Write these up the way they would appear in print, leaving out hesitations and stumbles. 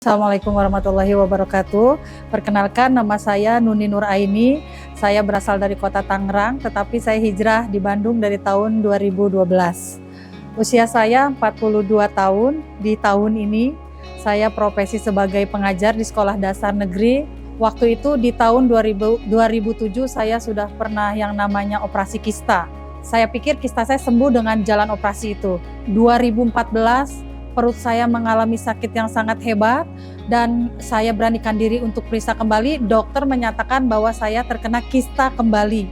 Assalamualaikum warahmatullahi wabarakatuh. Perkenalkan, nama saya Nuni Nuraini. Saya berasal dari kota Tangerang, tetapi saya hijrah di Bandung dari tahun 2012. Usia saya 42 tahun. Di tahun ini saya profesi sebagai pengajar di sekolah dasar negeri. Waktu itu di tahun 2007 saya sudah pernah yang namanya operasi kista. Saya pikir kista saya sembuh dengan jalan operasi itu. 2014 perut saya mengalami sakit yang sangat hebat dan saya beranikan diri untuk periksa kembali. Dokter menyatakan bahwa saya terkena kista kembali.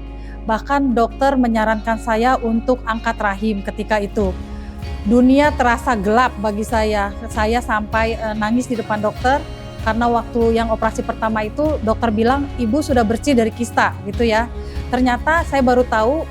Bahkan dokter menyarankan saya untuk angkat rahim ketika itu. Dunia terasa gelap bagi saya. Saya sampai nangis di depan dokter karena waktu yang operasi pertama itu dokter bilang ibu sudah bersih dari kista gitu ya. Ternyata saya baru tahu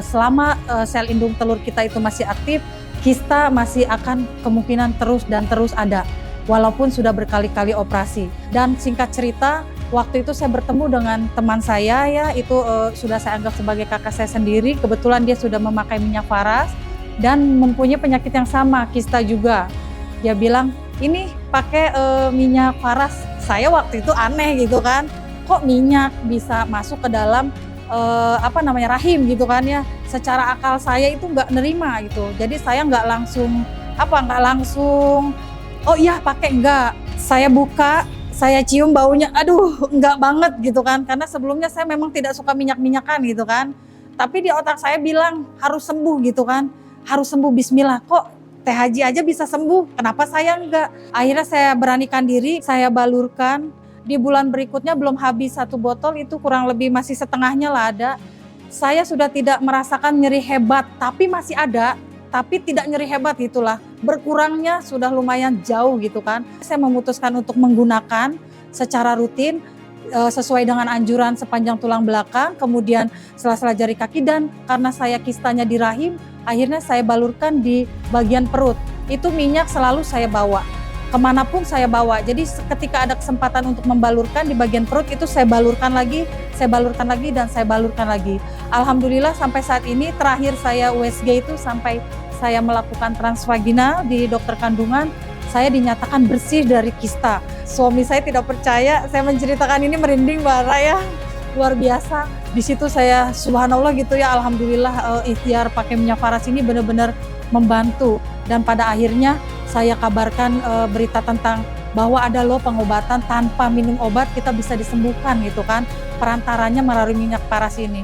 selama sel indung telur kita itu masih aktif, kista masih akan kemungkinan terus dan terus ada, walaupun sudah berkali-kali operasi. Dan singkat cerita, waktu itu saya bertemu dengan teman saya ya, itu sudah saya anggap sebagai kakak saya sendiri. Kebetulan dia sudah memakai minyak faras dan mempunyai penyakit yang sama, kista juga. Dia bilang, ini pakai minyak faras. Saya waktu itu aneh gitu kan, kok minyak bisa masuk ke dalam rahim gitu kan ya. Secara akal saya itu nggak nerima gitu. Jadi saya nggak langsung oh iya pakai, enggak. Saya buka, saya cium baunya, aduh enggak banget gitu kan. Karena sebelumnya saya memang tidak suka minyak-minyakan gitu kan. Tapi di otak saya bilang harus sembuh gitu kan. Harus sembuh, bismillah. Kok Teh Haji aja bisa sembuh, kenapa saya enggak? Akhirnya saya beranikan diri, saya balurkan. Di bulan berikutnya belum habis 1 botol, itu kurang lebih masih setengahnya lah ada. Saya sudah tidak merasakan nyeri hebat, tapi masih ada, tapi tidak nyeri hebat gitulah. Berkurangnya sudah lumayan jauh gitu kan. Saya memutuskan untuk menggunakan secara rutin sesuai dengan anjuran sepanjang tulang belakang, kemudian sela-sela jari kaki, dan karena saya kistanya di rahim, akhirnya saya balurkan di bagian perut. Itu minyak selalu saya bawa kemanapun saya bawa. Jadi ketika ada kesempatan untuk membalurkan di bagian perut, itu saya balurkan lagi, dan saya balurkan lagi. Alhamdulillah sampai saat ini, terakhir saya USG itu sampai saya melakukan transvaginal di dokter kandungan, saya dinyatakan bersih dari kista. Suami saya tidak percaya, saya menceritakan ini merinding Mbak Raya, luar biasa. Di situ saya subhanallah gitu ya, alhamdulillah ikhtiar pakai minyak faras ini benar-benar membantu. Dan pada akhirnya saya kabarkan berita tentang bahwa ada loh pengobatan tanpa minum obat kita bisa disembuhkan gitu kan, perantaranya melalui minyak faras ini.